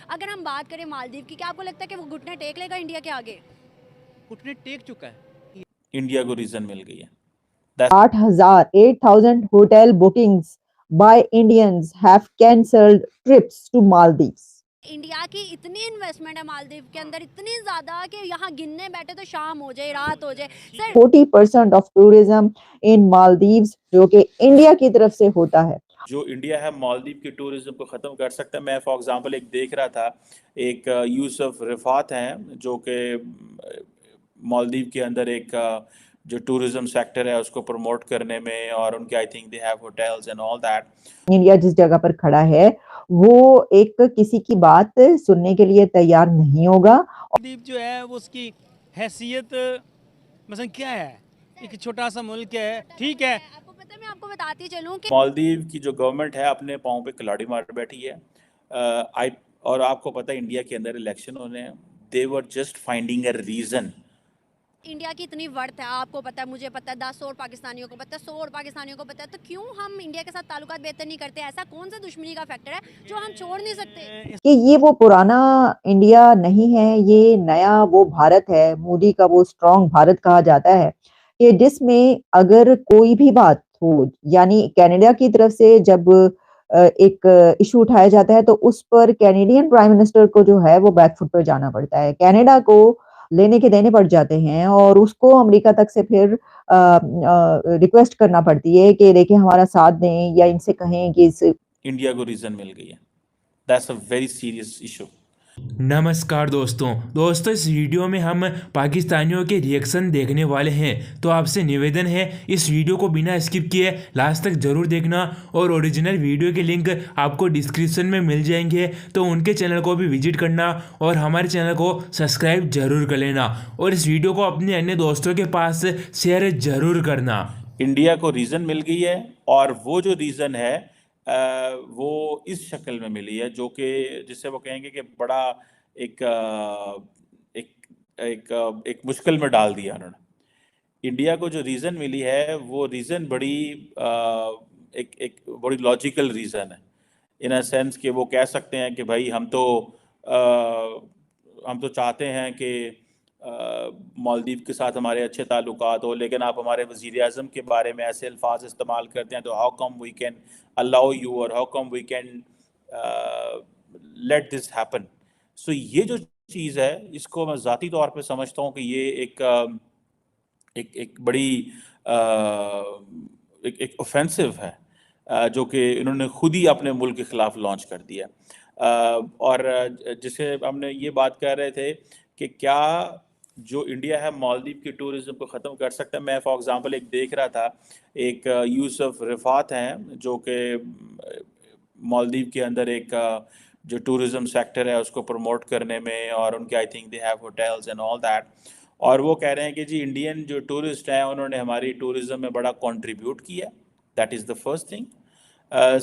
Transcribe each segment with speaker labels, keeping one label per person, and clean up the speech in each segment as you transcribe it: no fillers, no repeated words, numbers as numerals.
Speaker 1: अगर हम बात करें मालदीव की, क्या आपको लगता है कि वो घुटने टेक लेगा इंडिया के आगे?
Speaker 2: घुटने टेक चुका है।
Speaker 3: इंडिया को रीजन मिल गई है।
Speaker 4: 8,000 hotel bookings by Indians have cancelled trips to Maldives.
Speaker 1: India की इतनी इन्वेस्टमेंट है मालदीव के अंदर, इतनी ज्यादा कि यहाँ गिनने बैठे तो शाम हो जाए, रात हो जाए। Sir
Speaker 4: 40% of tourism in Maldives जो कि इंडिया की तरफ से होता है।
Speaker 3: जो इंडिया है मालदीव के टूरिज्म को ख़त्म कर सकता है। मैं फॉर एग्जांपल एक देख रहा था, एक यूसुफ रिफात हैं जो कि मालदीव के अंदर एक जो टूरिज्म सेक्टर है उसको प्रमोट करने में, और उनके I think they have hotels and all that.
Speaker 4: India जिस जगह पर खड़ा है वो एक किसी की बात सुनने के लिए तैयार नहीं होगा।
Speaker 2: मालदीव जो है वो उसकी हैसियत मसलन क्या है, एक छोटा सा मुल्क है, ठीक है।
Speaker 1: आपको पता है, मैं आपको बताती चलूँ कि
Speaker 3: मालदीव की जो गवर्नमेंट है अपने पाँव पे कुल्हाड़ी मार बैठी है। आई और आपको पता है इंडिया के अंदर इलेक्शन होने हैं। They were just finding a reason.
Speaker 1: India की इतनी वर्थ है, आपको पता है, मुझे पता है, 10 और पाकिस्तानियों को पता है, 100 और पाकिस्तानियों को पता है, तो क्यों हम इंडिया के साथ ताल्लुकात बेहतर नहीं करते? ऐसा कौन सा दुश्मनी का फैक्टर है जो हम छोड़ नहीं सकते?
Speaker 4: कि ये वो पुराना इंडिया नहीं है, ये नया वो भारत है, मोदी का वो स्ट्रॉन्ग भारत कहा जाता है कि जिसमें अगर कोई भी बात हो, यानी कनाडा की तरफ से जब एक इशू उठाया जाता है तो उस पर कैनेडियन प्राइम मिनिस्टर को जो है वो बैकफुट पर जाना पड़ता है, कनाडा को लेने के देने पड़ जाते हैं और उसको अमेरिका तक से फिर रिक्वेस्ट करना पड़ती है कि देखिए हमारा साथ दें या इनसे कहें कि इस
Speaker 3: इंडिया को रीज़न मिल गई है। That's a very serious issue.
Speaker 5: नमस्कार दोस्तों इस वीडियो में हम पाकिस्तानियों के रिएक्शन देखने वाले हैं। तो आपसे निवेदन है इस वीडियो को बिना स्किप किए लास्ट तक ज़रूर देखना, और ओरिजिनल वीडियो के लिंक आपको डिस्क्रिप्शन में मिल जाएंगे, तो उनके चैनल को भी विजिट करना और हमारे चैनल को सब्सक्राइब जरूर कर लेना, और इस वीडियो को अपने अन्य दोस्तों के पास शेयर जरूर करना।
Speaker 3: इंडिया को रीज़न मिल गई है, और वो जो रीज़न है वो इस शक्ल में मिली है जो कि जिससे वो कहेंगे कि बड़ा एक एक एक मुश्किल में डाल दिया उन्होंने। इंडिया को जो रीज़न मिली है वो रीज़न बड़ी एक एक बड़ी लॉजिकल रीज़न है, इन अ सेंस कि वो कह सकते हैं कि भाई हम तो चाहते हैं कि मालदीव के साथ हमारे अच्छे ताल्लुकात हो, लेकिन आप हमारे वज़ीर आज़म के बारे में ऐसे अल्फाज इस्तेमाल करते हैं, तो how come we can allow you, और how come we can let this happen. So ये जो चीज़ है इसको मैं ज़ाती तौर पे समझता हूँ कि ये एक बड़ी एक ऑफेंसिव है, जो कि इन्होंने खुद ही अपने मुल्क के ख़िलाफ़ लॉन्च कर दिया। और जिसे हमने ये बात कर रहे थे कि क्या जो इंडिया है मालदीव के टूरिज़्म को ख़त्म कर सकता है। मैं फॉर एग्ज़ाम्पल एक देख रहा था, एक यूसुफ रिफात हैं जो कि मालदीव के अंदर एक जो टूरिज़्म सेक्टर है उसको प्रमोट करने में, और उनके I think they have hotels and all that. और वो कह रहे हैं कि जी इंडियन जो टूरिस्ट हैं उन्होंने हमारी टूरिज़्म में बड़ा कंट्रीब्यूट किया। That is the first thing.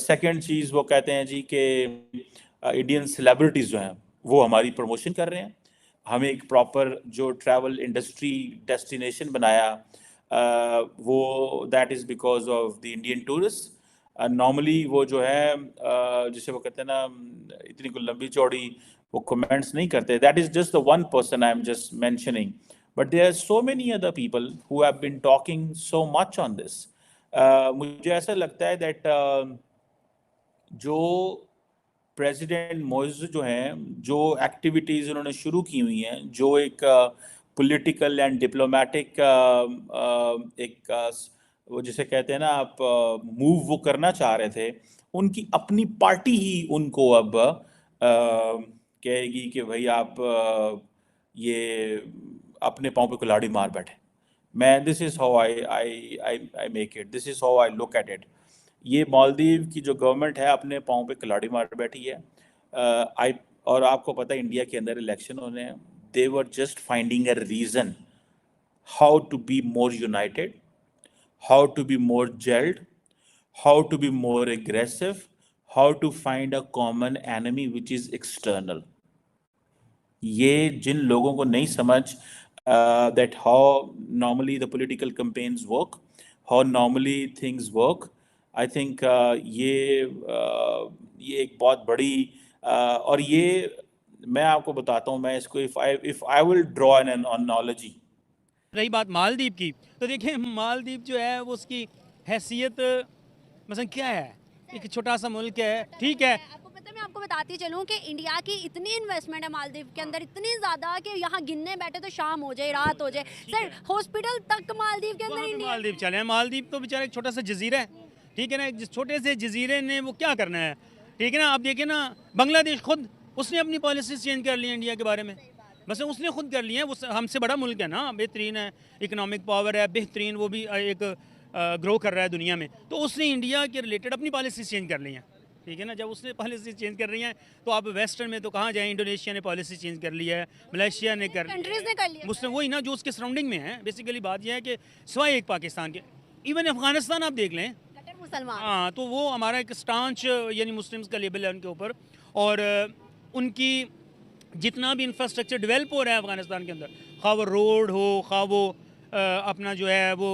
Speaker 3: Second चीज़ वो कहते हैं जी कि इंडियन सेलिब्रिटीज़ जो हैं वो हमारी प्रमोशन कर रहे हैं। हमें एक प्रॉपर जो ट्रैवल इंडस्ट्री डेस्टिनेशन बनाया, वो that is because of the Indian tourist. Normally वो जो है जिसे वो कहते हैं ना, इतनी कोई लंबी चौड़ी वो कमेंट्स नहीं करते। That is just the one person I am just mentioning, but there are so many other people who have been talking so much on this. मुझे ऐसा लगता है दैट जो प्रेसिडेंट मोइज़ जो हैं, जो एक्टिविटीज़ उन्होंने शुरू की हुई हैं, जो एक पॉलिटिकल एंड डिप्लोमेटिक एक वो जिसे कहते हैं ना आप मूव वो करना चाह रहे थे, उनकी अपनी पार्टी ही उनको अब कहेगी कि भाई आप ये अपने पाँव पे कुल्हाड़ी मार बैठे। मैं this is how I make it, this is how I look at it. ये मालदीव की जो गवर्नमेंट है अपने पाँव पे कुल्हाड़ी मार बैठी है। आई और आपको पता है इंडिया के अंदर इलेक्शन होने हैं। They were just finding a reason how to be more united, how to be more gelled, how to be more aggressive, how to find a common enemy which is external. ये जिन लोगों को नहीं समझ that how normally the political campaigns work, how normally things work, I think ये एक बहुत बड़ी और ये मैं आपको बताता हूँ, मैं इसको if I will draw an analogy.
Speaker 2: रही बात मालदीव की, तो देखिए मालदीव जो है वो उसकी हैसियत मसलन क्या है, एक छोटा सा मुल्क है, ठीक है।
Speaker 1: आपको पता है, मैं आपको बताती चलूं कि इंडिया की इतनी इन्वेस्टमेंट है मालदीव के अंदर, इतनी ज्यादा कि यहाँ गिनने बैठे तो शाम हो जाए, रात हो जाए। सर हॉस्पिटल तक मालदीव के अंदर
Speaker 2: वहाँ पे
Speaker 1: इंडिया।
Speaker 2: मालदीव चले हैं, मालदीव तो बेचारा एक छोटा सा जजीरा है, ठीक है ना। जिस छोटे से जजीरे ने वो क्या करना है, ठीक है ना। आप देखिए ना, बांग्लादेश खुद उसने अपनी पॉलिसी चेंज कर ली है इंडिया के बारे में, बस उसने खुद कर ली है। वो हमसे बड़ा मुल्क है ना, बेहतरीन है, इकोनॉमिक पावर है बेहतरीन, वो भी एक ग्रो कर रहा है दुनिया में, तो उसने इंडिया के रिलेटेड अपनी पॉलिसी चेंज कर ली है, ठीक है ना। जब उसने पॉलिसी चेंज कर रही है तो आप वेस्टर्न में तो कहाँ जाएँ, इंडोनेशिया ने पॉलिसी चेंज कर ली है, मलेशिया ने कर
Speaker 1: कंट्रीज ने कर लिया।
Speaker 2: मुस्लिम वही ना जो उसके सराउंडिंग में है। बेसिकली बात यह है कि सिवाय एक पाकिस्तान के, इवन अफगानिस्तान आप देख लें,
Speaker 1: कट्टर मुसलमान।
Speaker 2: हाँ, तो वो हमारा एक स्टांच यानी मुस्लिम्स का लेबल है उनके ऊपर। और उनकी जितना भी इंफ्रास्ट्रक्चर डेवलप हो रहा है अफगानिस्तान के अंदर, खा वो रोड हो, खा वो अपना जो है वो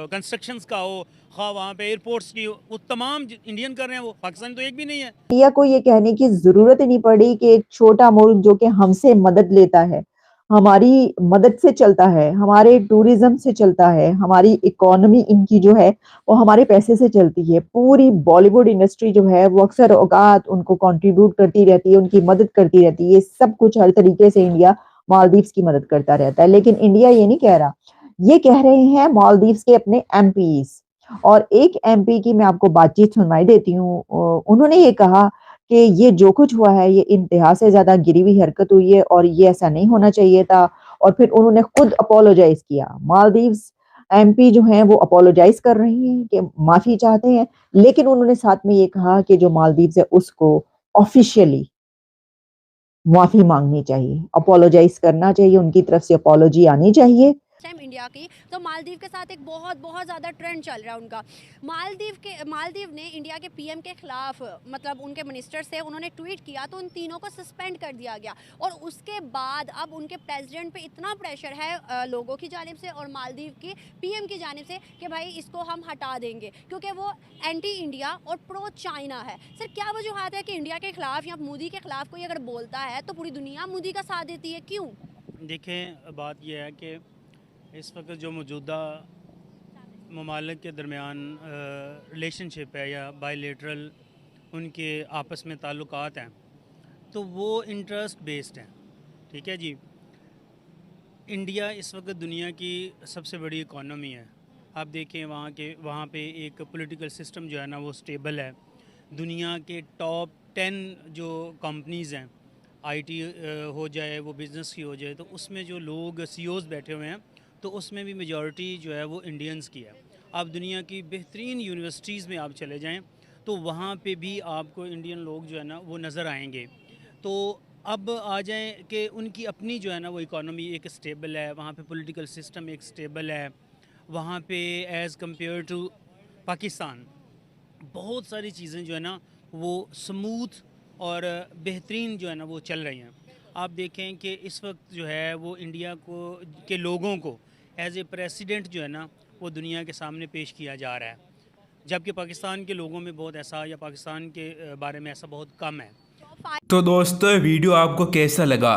Speaker 2: कंस्ट्रक्शंस का हो, खा वहाँ पे एयरपोर्ट्स की, वो तमाम इंडियन कर रहे हैं, वो पाकिस्तान तो एक भी नहीं है।
Speaker 4: इंडिया को ये कहने की जरूरत ही नहीं पड़ी कि एक छोटा मुल्क जो कि हमसे मदद लेता है, हमारी मदद से चलता है, हमारे टूरिज्म से चलता है, हमारी इकोनॉमी इनकी जो है वो हमारे पैसे से चलती है। पूरी बॉलीवुड इंडस्ट्री जो है वो अक्सर औकात उनको कंट्रीब्यूट करती रहती है, उनकी मदद करती रहती है। ये सब कुछ हर तरीके से इंडिया मालदीव्स की मदद करता रहता है, लेकिन इंडिया ये नहीं कह रहा, ये कह रहे हैं मालदीव्स के अपने एमपीज। और एक एमपी की मैं आपको बातचीत सुनाई देती हूँ। उन्होंने ये कहा कि ये जो कुछ हुआ है ये इंतहा से ज्यादा गिरी हुई हरकत हुई है और ये ऐसा नहीं होना चाहिए था। और फिर उन्होंने खुद अपोलोजाइज किया। मालदीव्स एमपी जो हैं वो अपोलोजाइज कर रही हैं कि माफी चाहते हैं, लेकिन उन्होंने साथ में ये कहा कि जो मालदीव्स है उसको ऑफिशियली माफी मांगनी चाहिए, अपोलोजाइज करना चाहिए, उनकी तरफ से अपोलॉजी आनी चाहिए।
Speaker 1: टाइम इंडिया की, तो मालदीव के साथ एक बहुत बहुत ज़्यादा ट्रेंड चल रहा है उनका। मालदीव ने इंडिया के पीएम के खिलाफ, मतलब उनके मिनिस्टर से उन्होंने ट्वीट किया तो उन तीनों को सस्पेंड कर दिया गया। और उसके बाद अब उनके प्रेसिडेंट पे इतना प्रेशर है लोगों की जानिब से और मालदीव की पीएम की जानिब से कि भाई इसको हम हटा देंगे, क्योंकि वो एंटी इंडिया और प्रो चाइना है। सर क्या वजूहत है कि इंडिया के खिलाफ या मोदी के खिलाफ कोई अगर बोलता है तो पूरी दुनिया मोदी का साथ देती है, क्यों?
Speaker 2: देखें, बात यह है कि इस वक्त जो मौजूदा ममालिक के दरमियान रिलेशनशिप है या बायलेटरल उनके आपस में ताल्लुकात हैं, तो वो इंटरेस्ट बेस्ड हैं, ठीक है जी। इंडिया इस वक्त दुनिया की सबसे बड़ी इकॉनमी है। आप देखें वहाँ पे एक पॉलिटिकल सिस्टम जो है ना वो स्टेबल है। दुनिया के टॉप 10 जो कंपनीज़ हैं, आईटी हो जाए, वो बिज़नेस की हो जाए, तो उसमें जो लोग सीईओज़ बैठे हुए हैं तो उसमें भी मेजॉरिटी जो है वो इंडियंस की है। आप दुनिया की बेहतरीन यूनिवर्सिटीज़ में आप चले जाएं तो वहाँ पे भी आपको इंडियन लोग जो है ना वो नज़र आएंगे। तो अब आ जाएं कि उनकी अपनी जो है ना वो इकॉनमी एक स्टेबल है, वहाँ पे पॉलिटिकल सिस्टम एक स्टेबल है, वहाँ पे एज़ कम्पेयर टू पाकिस्तान बहुत सारी चीज़ें जो है ना वो स्मूथ और बेहतरीन जो है ना वो चल रही हैं। आप देखें कि इस वक्त जो है वो इंडिया के लोगों को एज ए प्रेसिडेंट जो है ना वो दुनिया के सामने पेश किया जा रहा है, जबकि पाकिस्तान के लोगों में बहुत ऐसा, या पाकिस्तान के बारे में ऐसा बहुत कम है।
Speaker 5: तो दोस्तों वीडियो आपको कैसा लगा?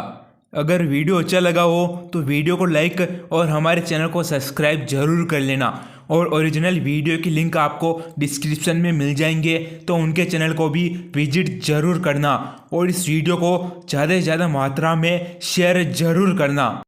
Speaker 5: अगर वीडियो अच्छा लगा हो तो वीडियो को लाइक और हमारे चैनल को सब्सक्राइब ज़रूर कर लेना। और ओरिजिनल वीडियो की लिंक आपको डिस्क्रिप्शन में मिल जाएंगे, तो उनके चैनल को भी विजिट ज़रूर करना और इस वीडियो को ज़्यादा से ज़्यादा मात्रा में शेयर ज़रूर करना।